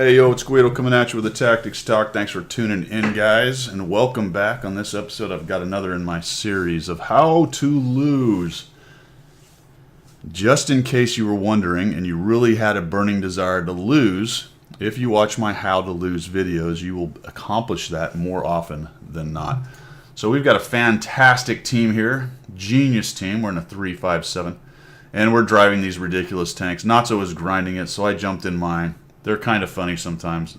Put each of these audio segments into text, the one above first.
Hey yo, it's Guido coming at you with a Tactics Talk. Thanks for tuning in, guys, and welcome back. On this episode, I've got another in my series of how to lose. Just in case you were wondering and you really had a burning desire to lose, if you watch my how to lose videos, you will accomplish that more often than not. So we've got a fantastic team here, genius team. We're in a 3-5-7, and we're driving these ridiculous tanks. Natso was grinding it, so I jumped in mine. They're kind of funny sometimes.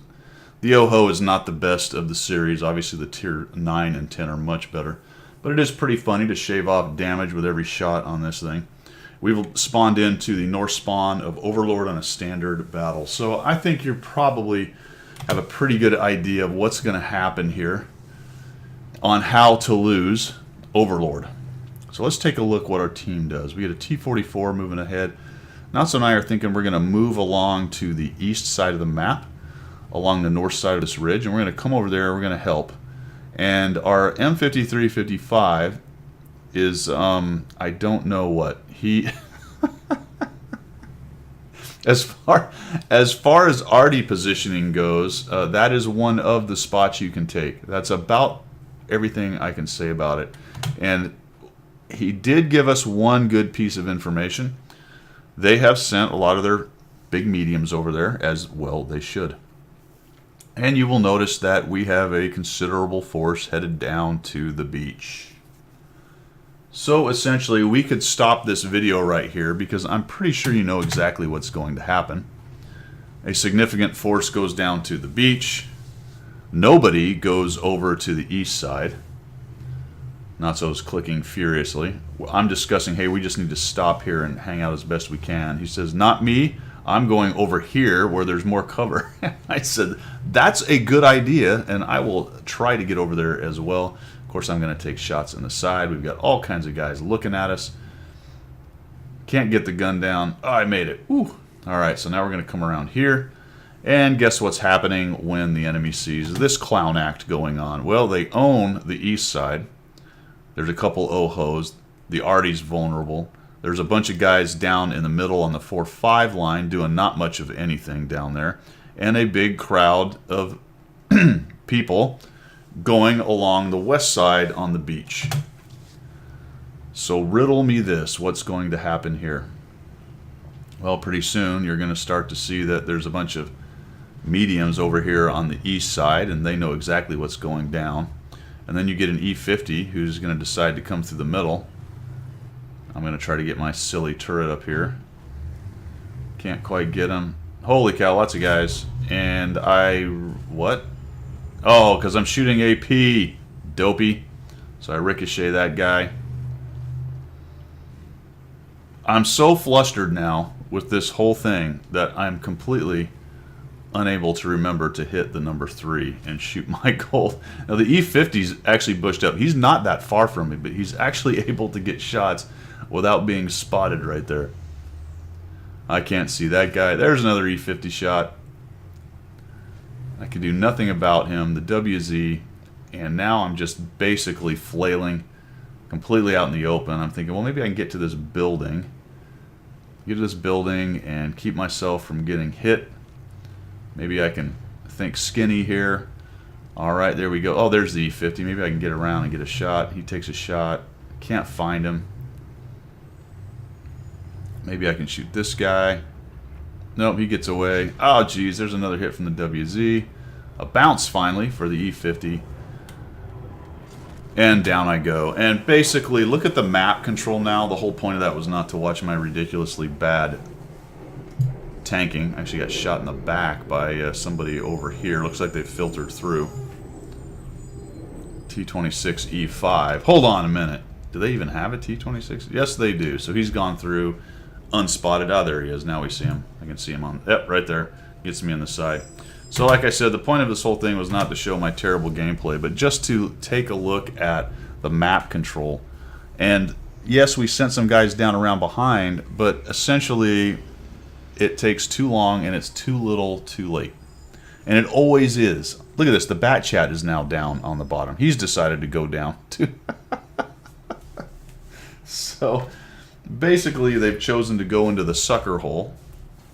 The Oho is not the best of the series. Obviously, the tier 9 and 10 are much better. But it is pretty funny to shave off damage with every shot on this thing. We've spawned into the north spawn of Overlord on a standard battle. So I think you probably have a pretty good idea of what's going to happen here on how to lose Overlord. So let's take a look what our team does. We get a T-44 moving ahead. Natsu and I are thinking we're going to move along to the east side of the map, along the north side of this ridge, and we're going to come over there, we're going to help. And our M5355 is, I don't know what. He, as far as arty positioning goes, that is one of the spots you can take. That's about everything I can say about it. And he did give us one good piece of information. They have sent a lot of their big mediums over there, as well they should. And you will notice that we have a considerable force headed down to the beach. So essentially, we could stop this video right here because I'm pretty sure you know exactly what's going to happen. A significant force goes down to the beach. Nobody goes over to the east side. Natso's clicking furiously. I'm discussing, hey, we just need to stop here and hang out as best we can. He says, not me. I'm going over here where there's more cover. I said, that's a good idea, and I will try to get over there as well. Of course, I'm going to take shots on the side. We've got all kinds of guys looking at us. Can't get the gun down. Oh, I made it. Ooh. All right, so now we're going to come around here. And guess what's happening when the enemy sees this clown act going on? Well, they own the east side. There's a couple Ohos. The Arty's vulnerable. There's a bunch of guys down in the middle on the 4-5 line doing not much of anything down there. And a big crowd of people going along the west side on the beach. So riddle me this. What's going to happen here? Well, pretty soon you're going to start to see that there's a bunch of mediums over here on the east side, and they know exactly what's going down. And then you get an E50 who's going to decide to come through the middle. I'm going to try to get my silly turret up here. Can't quite get him. Holy cow, lots of guys. And what? Oh, because I'm shooting AP. Dopey. So I ricochet that guy. I'm so flustered now with this whole thing that I'm completely unable to remember to hit the number 3 and shoot my goal. Now the E50's actually bushed up. He's not that far from me, but he's actually able to get shots without being spotted right there. I can't see that guy. There's another E50 shot. I can do nothing about him. The WZ, and now I'm just basically flailing completely out in the open. I'm thinking, well, maybe I can get to this building. Get to this building and keep myself from getting hit. Maybe I can think skinny here. All right, there we go. Oh, there's the E50. Maybe I can get around and get a shot. He takes a shot. Can't find him. Maybe I can shoot this guy. Nope, he gets away. Oh, geez, there's another hit from the WZ. A bounce, finally, for the E50. And down I go. And basically, look at the map control now. The whole point of that was not to watch my ridiculously bad tanking. I actually got shot in the back by somebody over here. Looks like they filtered through. T-26E5. Hold on a minute. Do they even have a T-26? Yes, they do. So he's gone through unspotted. Ah, there he is. Now we see him. I can see him on... Yep, right there. Gets me on the side. So like I said, the point of this whole thing was not to show my terrible gameplay, but just to take a look at the map control. And yes, we sent some guys down around behind, but essentially it takes too long and it's too little too late. And it always is. Look at this. The bat chat is now down on the bottom. He's decided to go down too. So basically they've chosen to go into the sucker hole,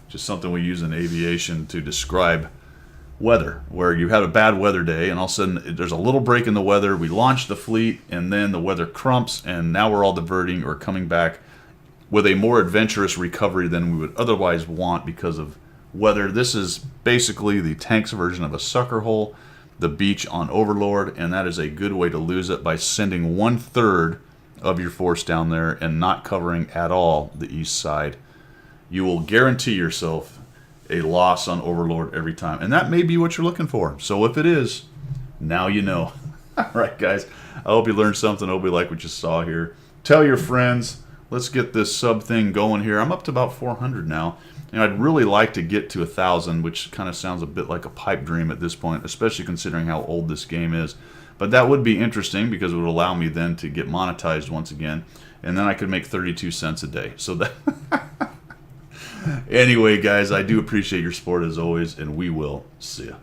which is something we use in aviation to describe weather, where you had a bad weather day, and all of a sudden there's a little break in the weather. We launch the fleet, and then the weather crumps, and now we're all diverting or coming back with a more adventurous recovery than we would otherwise want because of weather. This is basically the tank's version of a sucker hole, the beach on Overlord, and that is a good way to lose it by sending 1/3 of your force down there and not covering at all the east side. You will guarantee yourself a loss on Overlord every time. And that may be what you're looking for. So if it is, now you know. All right, guys. I hope you learned something. I hope you like what you saw here. Tell your friends. Let's get this sub thing going here. I'm up to about 400 now. And I'd really like to get to 1,000, which kind of sounds a bit like a pipe dream at this point, especially considering how old this game is. But that would be interesting because it would allow me then to get monetized once again. And then I could make 32 cents a day. So that... Anyway, guys, I do appreciate your support as always, and we will see ya.